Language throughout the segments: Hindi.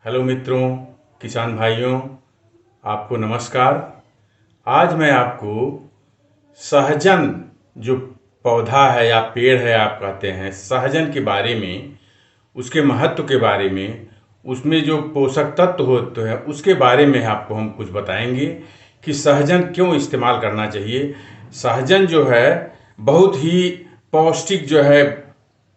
हेलो मित्रों, किसान भाइयों, आपको नमस्कार। आज मैं आपको सहजन जो पौधा है या पेड़ है आप कहते हैं, सहजन के बारे में, उसके महत्व के बारे में, उसमें जो पोषक तत्व होते हैं उसके बारे में आपको हम कुछ बताएंगे कि सहजन क्यों इस्तेमाल करना चाहिए। सहजन जो है बहुत ही पौष्टिक जो है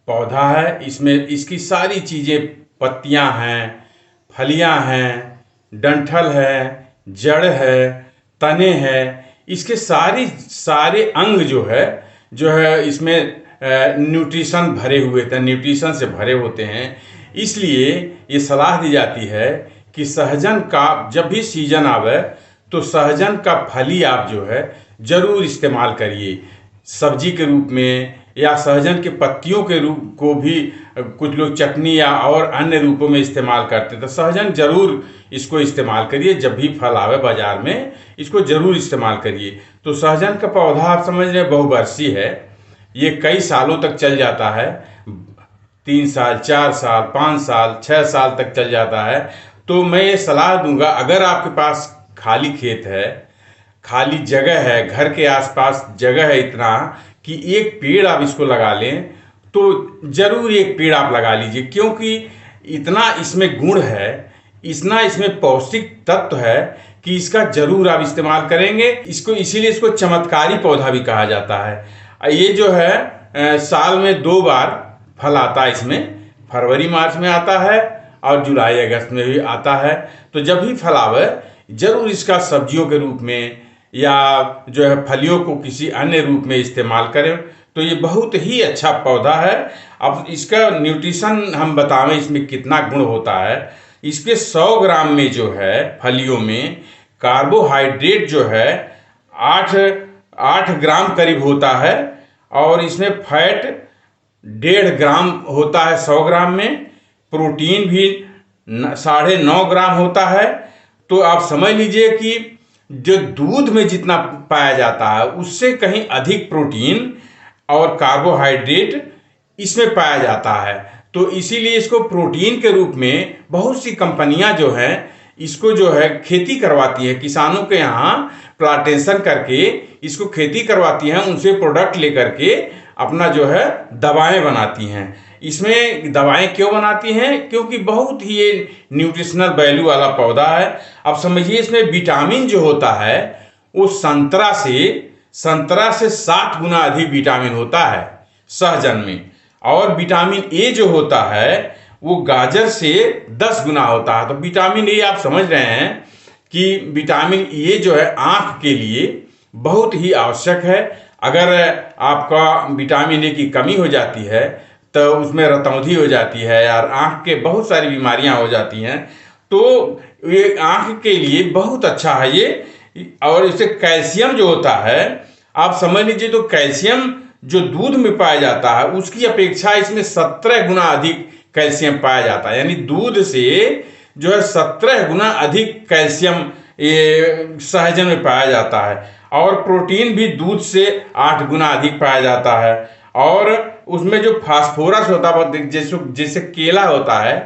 पौधा है। इसमें इसकी सारी चीज़ें, पत्तियां हैं, फलियां हैं, डंठल है, जड़ है, तने हैं, इसके सारे अंग जो है इसमें न्यूट्रिशन भरे हुए थे, न्यूट्रिशन से भरे होते हैं। इसलिए ये सलाह दी जाती है कि सहजन का जब भी सीजन आवे तो सहजन का फली आप जो है जरूर इस्तेमाल करिए, सब्जी के रूप में, या सहजन के पत्तियों के रूप को भी कुछ लोग चटनी या और अन्य रूपों में इस्तेमाल करते हैं। तो सहजन जरूर इसको इस्तेमाल करिए, जब भी फल आवे बाजार में इसको जरूर इस्तेमाल करिए। तो सहजन का पौधा आप समझ रहे हैं बहुवर्षीय है, ये कई सालों तक चल जाता है, 3 साल, 4 साल, 5 साल, 6 साल तक चल जाता है। तो मैं ये सलाह दूंगा, अगर आपके पास खाली खेत है, खाली जगह है, घर के आसपास जगह है इतना कि एक पेड़ आप इसको लगा लें, तो जरूर एक पेड़ आप लगा लीजिए, क्योंकि इतना इसमें गुण है, इतना इसमें पौष्टिक तत्व है कि इसका जरूर आप इस्तेमाल करेंगे। इसको इसीलिए इसको चमत्कारी पौधा भी कहा जाता है। ये जो है साल में 2 बार फल आता है इसमें, फरवरी मार्च में आता है और जुलाई अगस्त में भी आता है। तो जब भी फल आवे जरूर इसका सब्जियों के रूप में या जो है फलियों को किसी अन्य रूप में इस्तेमाल करें। तो ये बहुत ही अच्छा पौधा है। अब इसका न्यूट्रिशन हम बतावें इसमें कितना गुण होता है। इसके 100 ग्राम में जो है फलियों में कार्बोहाइड्रेट जो है 8 ग्राम करीब होता है, और इसमें फैट 1.5 ग्राम होता है 100 ग्राम में। प्रोटीन भी 9.5 ग्राम होता है। तो आप समझ लीजिए कि जो दूध में जितना पाया जाता है उससे कहीं अधिक प्रोटीन और कार्बोहाइड्रेट इसमें पाया जाता है। तो इसीलिए इसको प्रोटीन के रूप में बहुत सी कंपनियां जो हैं इसको जो है खेती करवाती है, किसानों के यहाँ प्लांटेशन करके इसको खेती करवाती हैं, उनसे प्रोडक्ट लेकर के अपना जो है दवाएं बनाती हैं। इसमें दवाएं क्यों बनाती हैं? क्योंकि बहुत ही ये न्यूट्रिशनल वैल्यू वाला पौधा है। अब समझिए इसमें विटामिन जो होता है वो संतरा से 60 गुना अधिक विटामिन होता है सहजन में, और विटामिन ए जो होता है वो गाजर से 10 गुना होता है। तो विटामिन ए आप समझ रहे हैं कि विटामिन ए जो है आंख के लिए बहुत ही आवश्यक है। अगर आपका विटामिन ए की कमी हो जाती है तो उसमें रतौंधी हो जाती है और आंख के बहुत सारी बीमारियां हो जाती हैं। तो ये आंख के लिए बहुत अच्छा है ये। और इससे कैल्शियम जो होता है आप समझ लीजिए, तो कैल्शियम जो दूध में पाया जाता है उसकी अपेक्षा इसमें 17 गुना अधिक कैल्शियम पाया जाता है। यानी दूध से जो है 17 गुना अधिक कैल्शियम ये सहजन में पाया जाता है। और प्रोटीन भी दूध से 8 गुना अधिक पाया जाता है। और उसमें जो फास्फोरस होता है, जैसे केला होता है,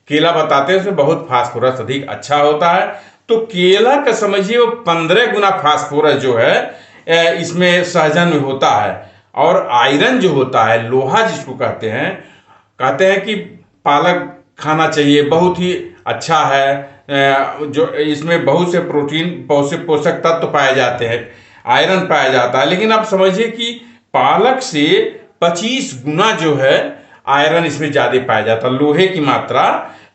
केला बताते हैं उसमें बहुत फास्फोरस अधिक अच्छा होता है। तो केला का समझिए वो 15 गुना फास्फोरस जो है इसमें सहजन में होता है। और आयरन जो होता है, लोहा जिसको कहते हैं कि पालक खाना चाहिए, बहुत ही अच्छा है। जो इसमें बहुत से प्रोटीन पोषक तत्व पाए जाते हैं, आयरन पाया जाता है। लेकिन आप समझिए कि पालक से 25 गुना जो है आयरन इसमें ज्यादा पाया जाता है, लोहे की मात्रा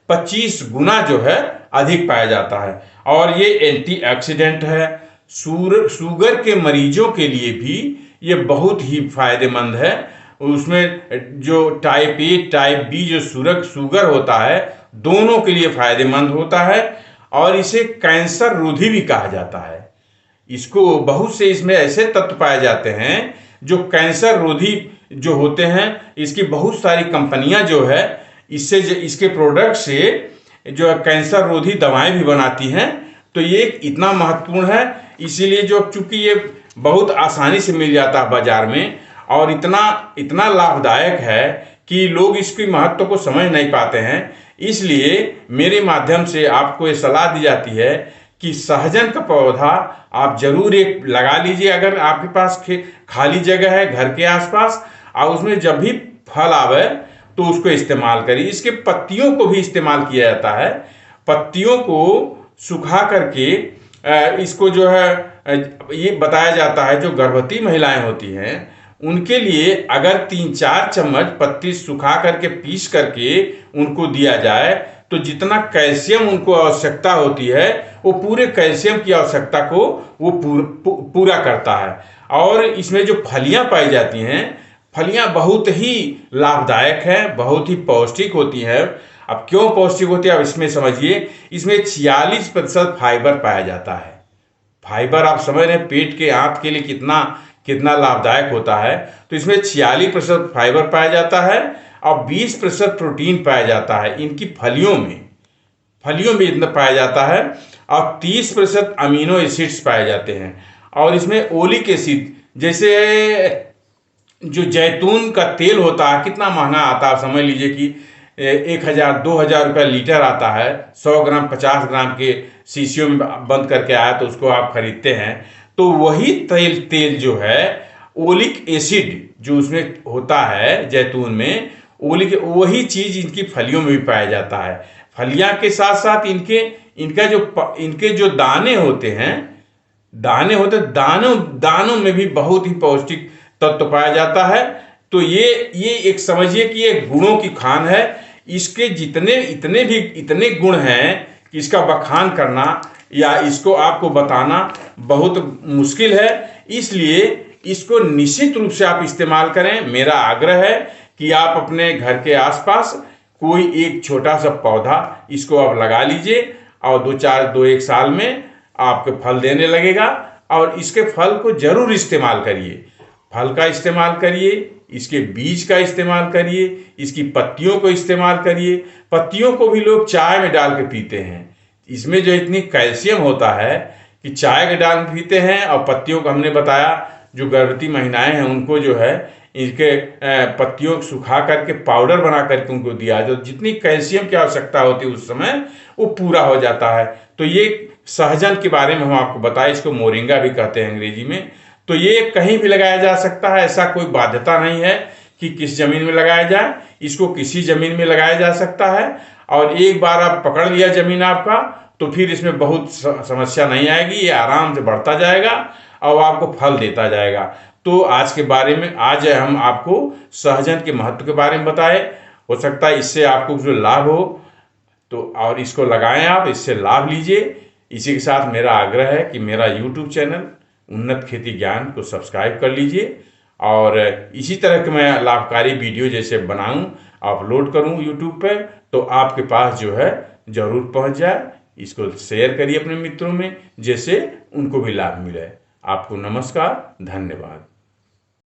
25 गुना जो है अधिक पाया जाता है। और ये एंटीऑक्सीडेंट है। शुगर के मरीजों के लिए भी ये बहुत ही फायदेमंद है। उसमें जो टाइप ए टाइप बी जो शुगर होता है दोनों के लिए फायदेमंद होता है। और इसे कैंसर रोधी भी कहा जाता है। इसको बहुत से इसमें ऐसे तत्व पाए जाते हैं जो कैंसर रोधी जो होते हैं। इसकी बहुत सारी कंपनियां जो है इसके प्रोडक्ट से जो है कैंसर रोधी दवाएं भी बनाती हैं। तो ये इतना महत्वपूर्ण है, इसीलिए जो चूंकि ये बहुत आसानी से मिल जाता है बाजार में और इतना लाभदायक है कि लोग इसकी महत्व को समझ नहीं पाते हैं। इसलिए मेरे माध्यम से आपको ये सलाह दी जाती है कि सहजन का पौधा आप जरूर एक लगा लीजिए, अगर आपके पास खाली जगह है घर के आसपास, और उसमें जब भी फल आवे तो उसको इस्तेमाल करिए। इसके पत्तियों को भी इस्तेमाल किया जाता है। पत्तियों को सुखा करके इसको जो है ये बताया जाता है, जो गर्भवती महिलाएं होती हैं उनके लिए अगर 3-4 चम्मच पत्ती सुखा करके पीस करके उनको दिया जाए तो जितना कैल्शियम उनको आवश्यकता होती है वो पूरे कैल्शियम की आवश्यकता को वो पूरा करता है। और इसमें जो फलियां पाई जाती हैं, फलियां बहुत ही लाभदायक हैं, बहुत ही पौष्टिक होती हैं। अब क्यों पौष्टिक होती है, अब इसमें समझिए। इसमें 46% फाइबर पाया जाता है। फाइबर आप समझ रहे हैं पेट के आंत के लिए कितना कितना लाभदायक होता है। तो इसमें 46% फाइबर पाया जाता है और 20% प्रोटीन पाया जाता है इनकी फलियों में इतना पाया जाता है, और 30% अमीनो एसिड्स पाए जाते हैं। और इसमें ओलिक एसिड, जैसे जो जैतून का तेल होता है कितना महंगा आता है, समझ लीजिए कि 1000-2000 रुपये लीटर आता है। 100 ग्राम 50 ग्राम के शीशियों में बंद करके आया तो उसको आप खरीदते हैं। तो वही तेल जो है ओलिक एसिड जो उसमें होता है जैतून में, ओलिक वही चीज इनकी फलियों में भी पाया जाता है। फलियां के साथ साथ इनके जो दाने होते हैं, दानों में भी बहुत ही पौष्टिक तत्व पाया जाता है। तो ये एक समझिए कि ये गुणों की खान है। इसके इतने गुण हैं कि इसका बखान करना या इसको आपको बताना बहुत मुश्किल है। इसलिए इसको निश्चित रूप से आप इस्तेमाल करें। मेरा आग्रह है कि आप अपने घर के आसपास कोई एक छोटा सा पौधा इसको आप लगा लीजिए और 2-1 साल में आपके फल देने लगेगा। और इसके फल को जरूर इस्तेमाल करिए। फल का इस्तेमाल करिए, इसके बीज का इस्तेमाल करिए, इसकी पत्तियों को इस्तेमाल करिए। पत्तियों को भी लोग चाय में डाल के पीते हैं। इसमें जो इतनी कैल्शियम होता है कि चाय के डाल पीते हैं। और पत्तियों को हमने बताया जो गर्भवती महिलाएं हैं उनको जो है इनके पत्तियों को सुखा करके पाउडर बना करके उनको दिया, जो जितनी कैल्शियम की आवश्यकता होती है उस समय वो पूरा हो जाता है। तो ये सहजन के बारे में हम आपको बताएं, इसको मोरिंगा भी कहते हैं अंग्रेजी में। तो ये कहीं भी लगाया जा सकता है, ऐसा कोई बाध्यता नहीं है कि किस जमीन में लगाया जाए। इसको किसी जमीन में लगाया जा सकता है। और एक बार आप पकड़ लिया जमीन आपका तो फिर इसमें बहुत समस्या नहीं आएगी, ये आराम से बढ़ता जाएगा और आपको फल देता जाएगा। तो आज हम आपको सहजन के महत्व के बारे में बताए। हो सकता है इससे आपको जो लाभ हो तो, और इसको लगाएं आप, इससे लाभ लीजिए। इसी के साथ मेरा आग्रह है कि मेरा YouTube चैनल उन्नत खेती ज्ञान को सब्सक्राइब कर लीजिए और इसी तरह के मैं लाभकारी वीडियो जैसे बनाऊं, अपलोड करूं YouTube पे, तो आपके पास जो है जरूर पहुंच जाए। इसको शेयर करिए अपने मित्रों में, जैसे उनको भी लाभ मिले। आपको नमस्कार, धन्यवाद।